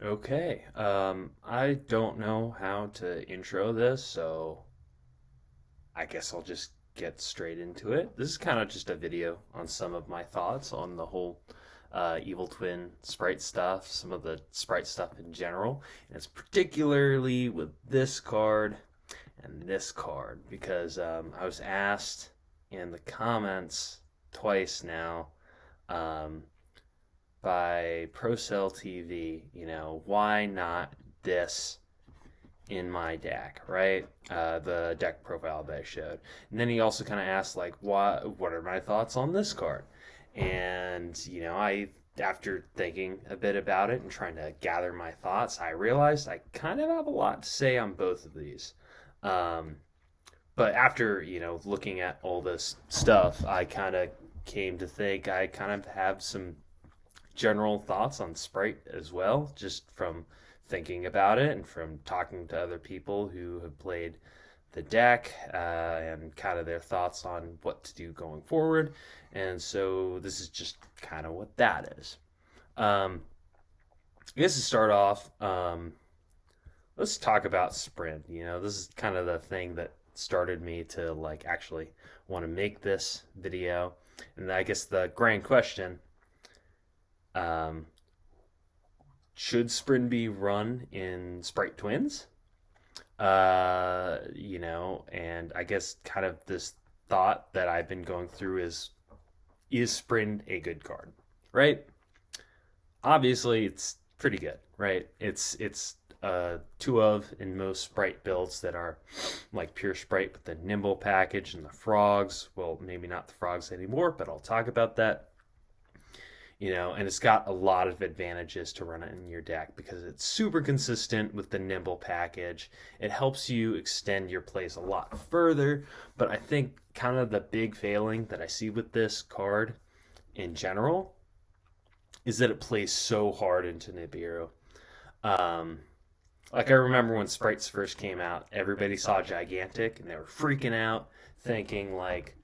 Okay. I don't know how to intro this, so I guess I'll just get straight into it. This is kind of just a video on some of my thoughts on the whole Evil Twin Sprite stuff, some of the Sprite stuff in general, and it's particularly with this card and this card because I was asked in the comments twice now um, by ProCell TV, why not this in my deck, right? The deck profile that I showed. And then he also kind of asked, like, what are my thoughts on this card? And, after thinking a bit about it and trying to gather my thoughts, I realized I kind of have a lot to say on both of these. Um, but after, looking at all this stuff, I kind of came to think I kind of have some general thoughts on Spright as well, just from thinking about it and from talking to other people who have played the deck and kind of their thoughts on what to do going forward. And so this is just kind of what that is. I guess to start off, let's talk about Sprind. This is kind of the thing that started me to like actually want to make this video. And I guess the grand question, um, should Sprind be run in Spright Twins? And I guess kind of this thought that I've been going through is Sprind a good card, right? Obviously, it's pretty good, right? It's two of in most Sprite builds that are like pure Sprite with the Nimble package and the frogs. Well, maybe not the frogs anymore, but I'll talk about that. And it's got a lot of advantages to run it in your deck because it's super consistent with the Nimble package. It helps you extend your plays a lot further, but I think kind of the big failing that I see with this card in general is that it plays so hard into Nibiru. Um, like I remember when Sprites first came out, everybody saw Gigantic and they were freaking out, thinking like,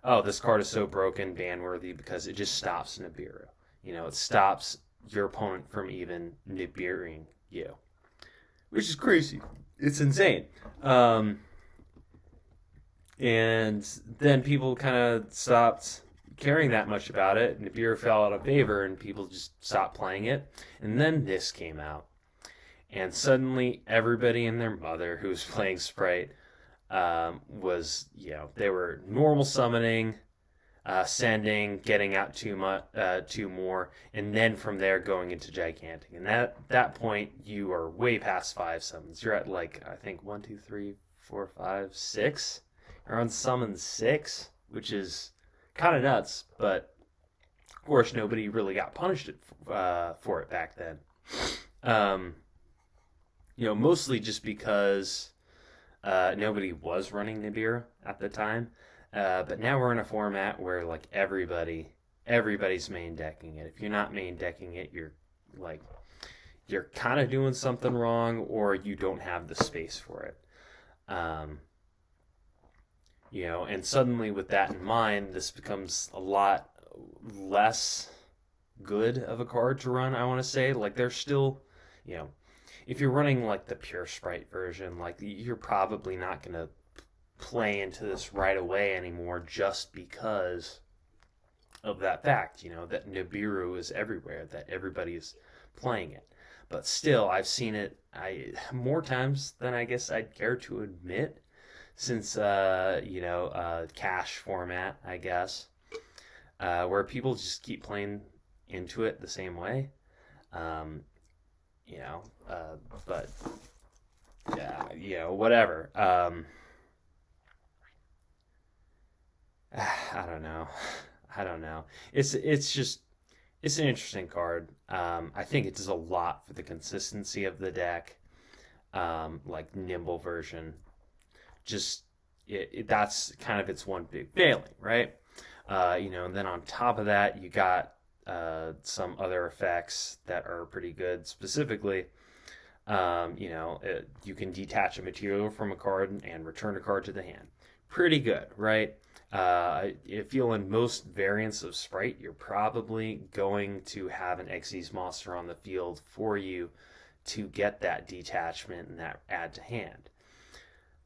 "Oh, this card is so broken, ban worthy because it just stops Nibiru. It stops your opponent from even Nibiruing you, which is crazy. It's insane." And then people kind of stopped caring that much about it. Nibiru fell out of favor, and people just stopped playing it. And then this came out, and suddenly everybody and their mother who was playing Sprite was, they were normal summoning, sending, getting out two more, and then from there going into gigantic. And that point, you are way past five summons. You're at like I think 1, 2, 3, 4, 5, 6. You're on summon 6, which is kind of nuts. But of course, nobody really got punished for it back then. Um, mostly just because nobody was running Nibiru at the time. But now we're in a format where like everybody's main decking it. If you're not main decking it, like you're kind of doing something wrong, or you don't have the space for it. And suddenly with that in mind, this becomes a lot less good of a card to run. I want to say like there's still, if you're running like the pure Sprite version, like you're probably not going to play into this right away anymore just because of that fact, that Nibiru is everywhere, that everybody is playing it. But still, I've seen it more times than I guess I'd care to admit since, cash format, I guess, where people just keep playing into it the same way. Um, but yeah, whatever. I don't know. I don't know. It's an interesting card. I think it does a lot for the consistency of the deck. Like Nimble version, just that's kind of its one big failing, right? And then on top of that, you got some other effects that are pretty good. Specifically, you can detach a material from a card and return a card to the hand. Pretty good, right? I feel in most variants of Spright, you're probably going to have an Xyz monster on the field for you to get that detachment and that add to hand.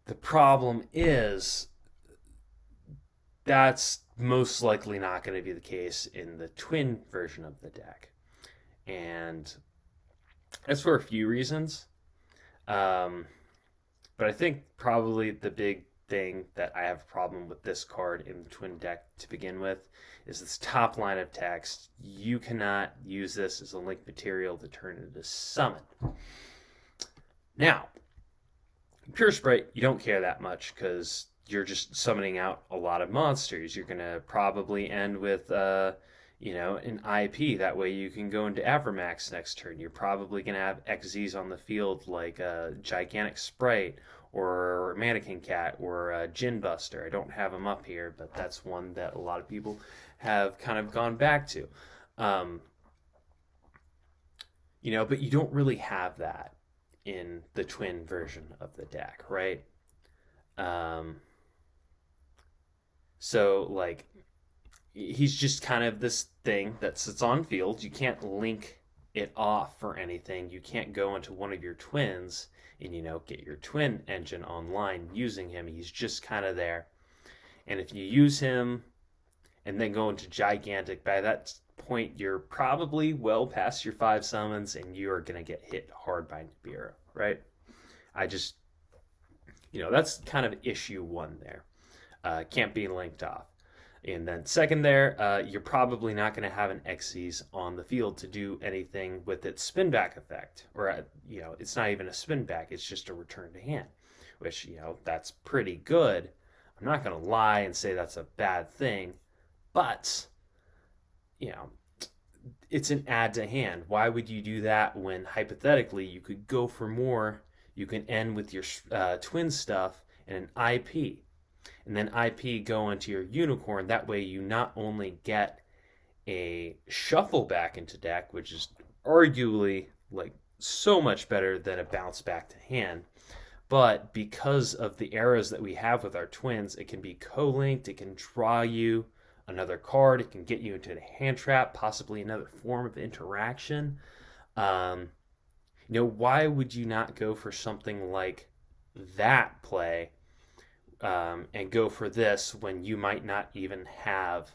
The problem is that's most likely not going to be the case in the twin version of the deck. And that's for a few reasons. Um, but I think probably the big thing that I have a problem with this card in the twin deck to begin with is this top line of text. You cannot use this as a link material to turn it into summon. Now, Pure Sprite, you don't care that much because you're just summoning out a lot of monsters. You're gonna probably end with an IP. That way you can go into Avermax next turn. You're probably gonna have XZs on the field like a Gigantic Sprite or Mannequin Cat or a Gin Buster. I don't have them up here, but that's one that a lot of people have kind of gone back to. But you don't really have that in the twin version of the deck, right? Um, so like he's just kind of this thing that sits on field. You can't link it off for anything. You can't go into one of your twins and get your twin engine online using him. He's just kind of there. And if you use him and then go into gigantic, by that point you're probably well past your 5 summons and you are going to get hit hard by Nibiru, right? I just that's kind of issue 1 there. Can't be linked off. And then second there, you're probably not going to have an Xyz on the field to do anything with its spin back effect. Or, it's not even a spin back, it's just a return to hand, which, that's pretty good. I'm not going to lie and say that's a bad thing, but, it's an add to hand. Why would you do that when hypothetically you could go for more? You can end with your twin stuff and an IP. And then IP go into your unicorn. That way you not only get a shuffle back into deck, which is arguably like so much better than a bounce back to hand, but because of the arrows that we have with our twins, it can be co-linked, it can draw you another card, it can get you into a hand trap, possibly another form of interaction. Why would you not go for something like that play and go for this when you might not even have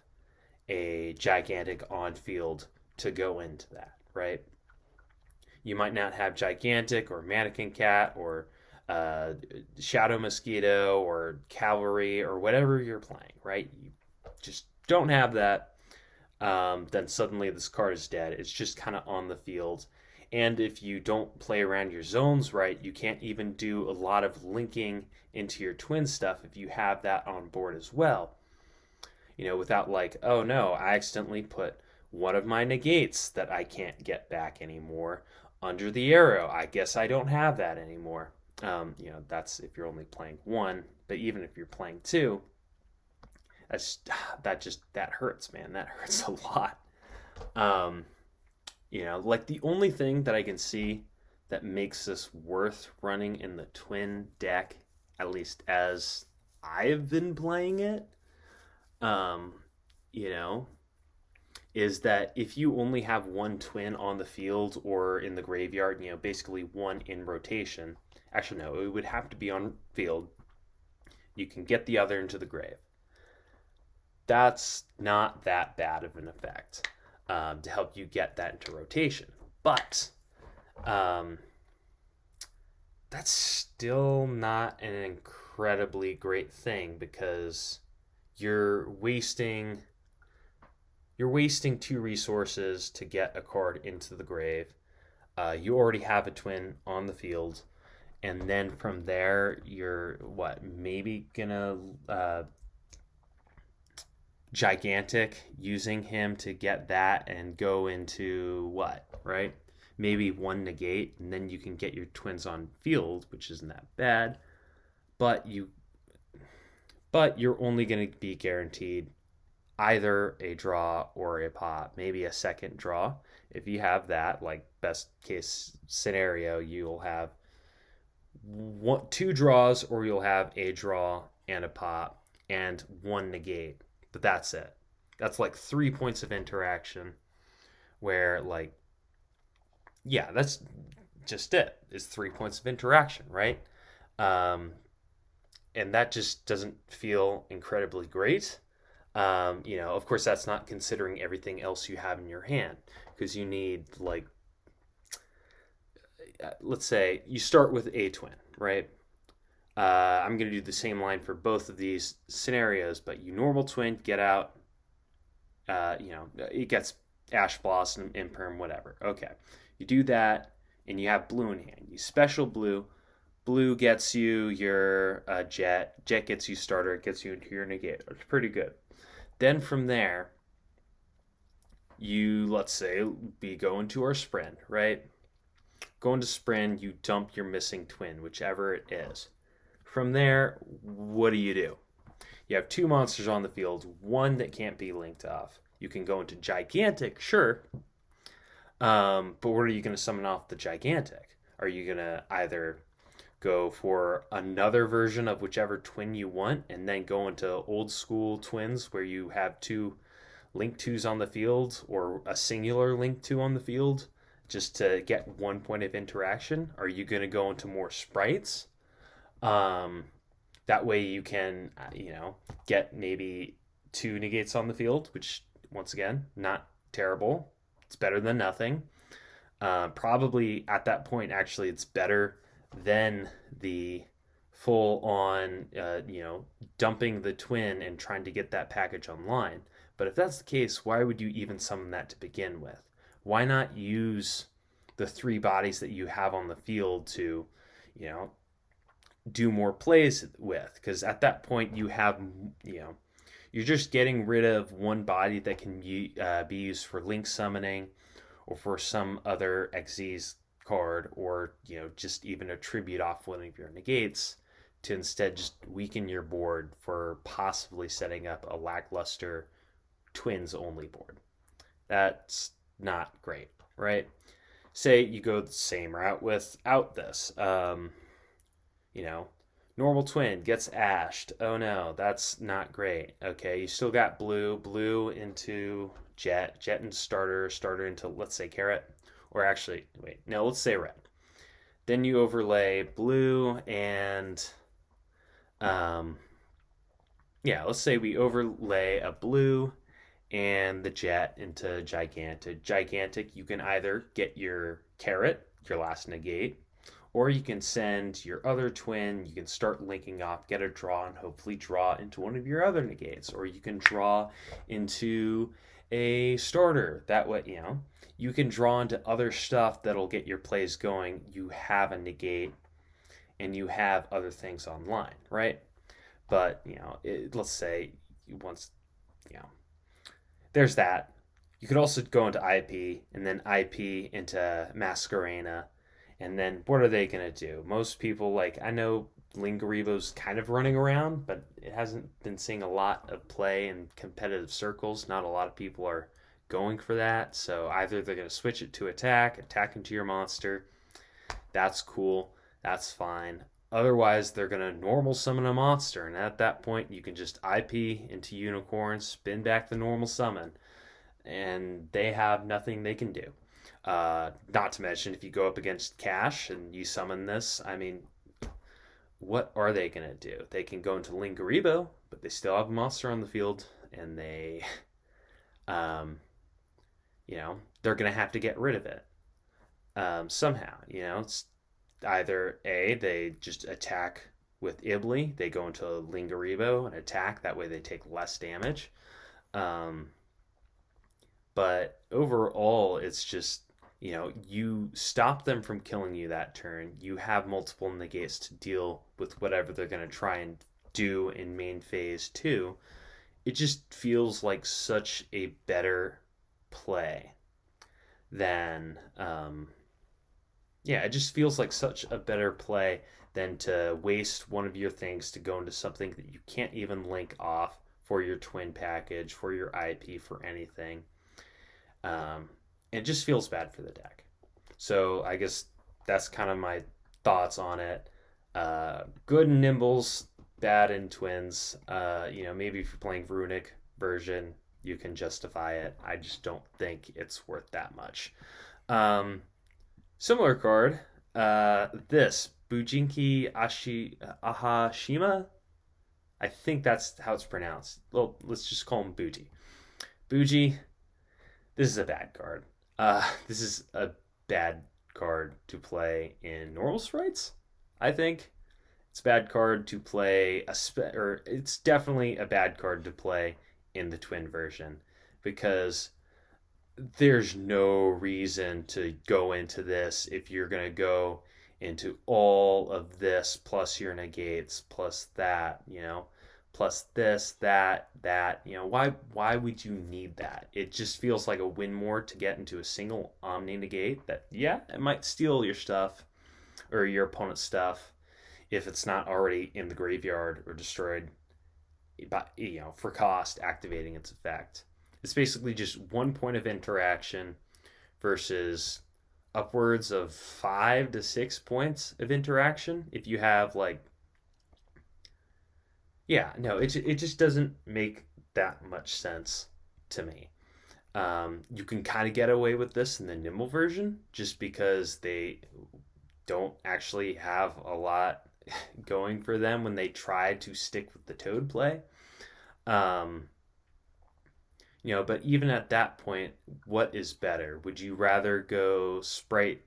a gigantic on field to go into that, right? You might not have gigantic or mannequin cat or shadow mosquito or cavalry or whatever you're playing, right? You just don't have that. Then suddenly this card is dead. It's just kind of on the field. And if you don't play around your zones right, you can't even do a lot of linking into your twin stuff if you have that on board as well. Without like, oh no, I accidentally put one of my negates that I can't get back anymore under the arrow. I guess I don't have that anymore. That's if you're only playing 1, but even if you're playing 2, that hurts, man. That hurts a lot. Like the only thing that I can see that makes this worth running in the twin deck, at least as I've been playing it, is that if you only have one twin on the field or in the graveyard, basically one in rotation. Actually, no, it would have to be on field. You can get the other into the grave. That's not that bad of an effect. To help you get that into rotation. But that's still not an incredibly great thing because you're wasting 2 resources to get a card into the grave. You already have a twin on the field, and then from there you're maybe gonna gigantic, using him to get that and go into right? Maybe 1 negate, and then you can get your twins on field, which isn't that bad. But you're only going to be guaranteed either a draw or a pop, maybe a second draw. If you have that, like best case scenario, you'll have 2 draws, or you'll have a draw and a pop. and one negate. But that's it. That's like 3 points of interaction where, like, yeah, that's just it. It's 3 points of interaction, right? Um, and that just doesn't feel incredibly great. Of course, that's not considering everything else you have in your hand, because you need, like, let's say you start with a twin, right? I'm going to do the same line for both of these scenarios, but you normal twin, get out, it gets Ash Blossom, Imperm, whatever. Okay. You do that, and you have blue in hand. You special blue. Blue gets you your jet. Jet gets you starter. It gets you into your negate. It's pretty good. Then from there, let's say, we go into our Sprind, right? Go into Sprind, you dump your missing twin, whichever it is. From there, what do? You have two monsters on the field, one that can't be linked off. You can go into Gigantic, sure. But what are you going to summon off the Gigantic? Are you going to either go for another version of whichever twin you want and then go into old school twins where you have two link twos on the field or a singular link two on the field just to get 1 point of interaction? Are you going to go into more sprites? That way you can, get maybe two negates on the field, which, once again, not terrible. It's better than nothing. Probably at that point, actually, it's better than the full on, dumping the twin and trying to get that package online. But if that's the case, why would you even summon that to begin with? Why not use the three bodies that you have on the field to, do more plays with? Because at that point, you have, you're just getting rid of one body that can be used for link summoning or for some other Xyz card, or just even a tribute off one of your negates to instead just weaken your board for possibly setting up a lackluster twins only board. That's not great, right? Say you go the same route without this. Normal twin gets ashed. Oh no, that's not great. Okay, you still got blue into jet into starter into, let's say, carrot. Or actually, wait, no, let's say red. Then you overlay blue and, let's say we overlay a blue and the jet into gigantic. Gigantic, you can either get your carrot, your last negate, or you can send your other twin. You can start linking off, get a draw, and hopefully draw into one of your other negates. Or you can draw into a starter. That way, you can draw into other stuff that'll get your plays going. You have a negate, and you have other things online, right? But, let's say once, there's that. You could also go into IP, and then IP into Masquerena. And then what are they going to do? Most people, I know Lingaribo's kind of running around, but it hasn't been seeing a lot of play in competitive circles. Not a lot of people are going for that. So either they're going to switch it to attack into your monster. That's cool. That's fine. Otherwise, they're going to normal summon a monster. And at that point, you can just IP into Unicorn, spin back the normal summon. And they have nothing they can do. Not to mention, if you go up against Cash and you summon this, what are they going to do? They can go into Lingaribo, but they still have a monster on the field, and they, they're going to have to get rid of it somehow. It's either A, they just attack with Ibli, they go into Lingaribo and attack, that way they take less damage. But overall, it's just, you stop them from killing you that turn. You have multiple negates to deal with whatever they're going to try and do in main phase 2. It just feels like such a better play than, it just feels like such a better play than to waste one of your things to go into something that you can't even link off for your twin package, for your IP, for anything. It just feels bad for the deck. So I guess that's kind of my thoughts on it. Good Nimbles bad in twins. Maybe if you're playing Runic version, you can justify it. I just don't think it's worth that much. Um, Similar card. This Bujinki Ahashima. I think that's how it's pronounced. Well, let's just call him Buji. Buji. This is a bad card. This is a bad card to play in normal sprites. I think it's a bad card to play or it's definitely a bad card to play in the twin version because there's no reason to go into this if you're going to go into all of this plus your negates plus that, plus this, that, why would you need that? It just feels like a win more to get into a single omni negate that, yeah, it might steal your stuff or your opponent's stuff if it's not already in the graveyard or destroyed by, for cost activating its effect. It's basically just 1 point of interaction versus upwards of 5 to 6 points of interaction. If you have it just doesn't make that much sense to me. You can kind of get away with this in the Nimble version just because they don't actually have a lot going for them when they try to stick with the Toad play. But even at that point, what is better? Would you rather go Spright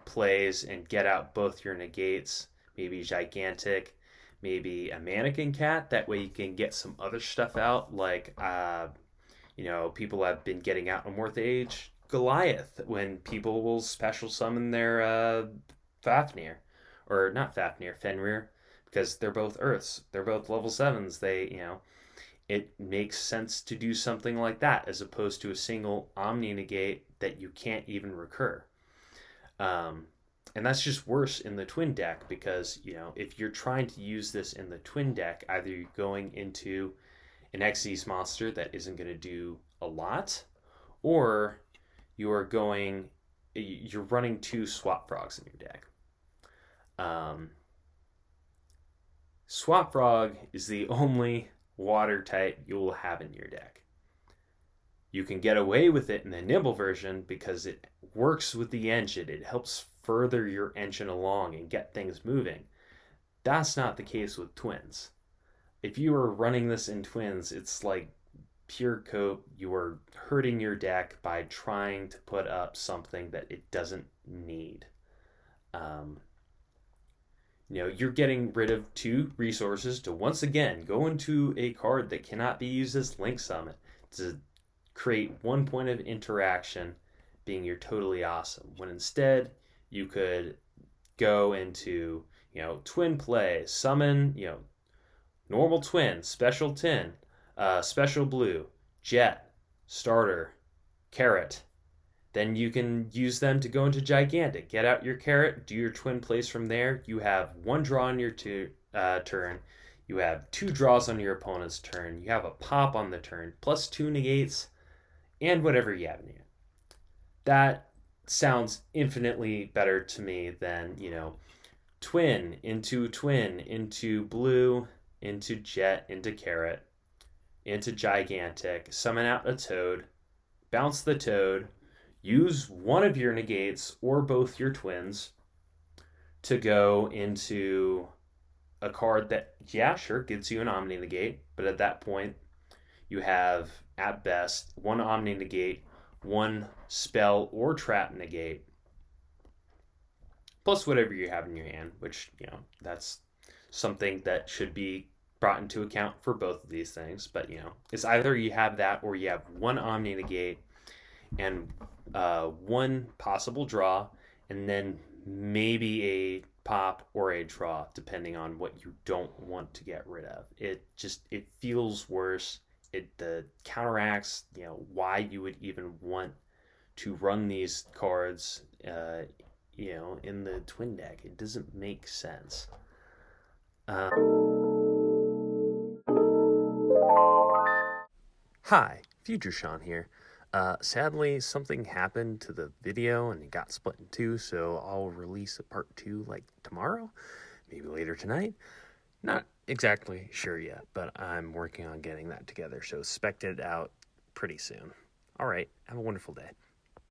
plays and get out both your negates, maybe Gigantic, maybe a Mannequin Cat? That way you can get some other stuff out, like, people have been getting out in Morth Age Goliath when people will special summon their Fafnir. Or not Fafnir, Fenrir, because they're both Earths. They're both level 7s. It makes sense to do something like that as opposed to a single Omni negate that you can't even recur. And that's just worse in the twin deck because, if you're trying to use this in the twin deck, either you're going into an Xyz monster that isn't going to do a lot, or you're running 2 Swap Frogs in your deck. Swap Frog is the only water type you will have in your deck. You can get away with it in the Nimble version because it works with the engine. It helps further your engine along and get things moving. That's not the case with twins. If you are running this in twins, it's like pure cope. You are hurting your deck by trying to put up something that it doesn't need. You're getting rid of 2 resources to once again go into a card that cannot be used as Link Summon to create 1 point of interaction, being you're totally awesome. When instead you could go into, twin play, summon, normal twin, special tin, special blue, jet, starter, carrot. Then you can use them to go into Gigantic. Get out your carrot, do your twin plays from there. You have 1 draw on your turn. You have 2 draws on your opponent's turn. You have a pop on the turn, plus 2 negates, and whatever you have in you. That sounds infinitely better to me than, twin, into blue, into jet, into carrot, into Gigantic, summon out a Toad, bounce the Toad, use one of your negates or both your twins to go into a card that, yeah, sure, gives you an Omni negate, but at that point, you have, at best, 1 Omni negate, 1 spell or trap negate, plus whatever you have in your hand, which, that's something that should be brought into account for both of these things. But, it's either you have that or you have 1 Omni negate and 1 possible draw, and then maybe a pop or a draw, depending on what you don't want to get rid of. It feels worse. It counteracts, why you would even want to run these cards, in the twin deck. It doesn't make sense. Hi, Future Sean here. Sadly, something happened to the video and it got split in 2, so I'll release a part 2 like tomorrow, maybe later tonight. Not exactly sure yet, but I'm working on getting that together. So expect it out pretty soon. All right. Have a wonderful day.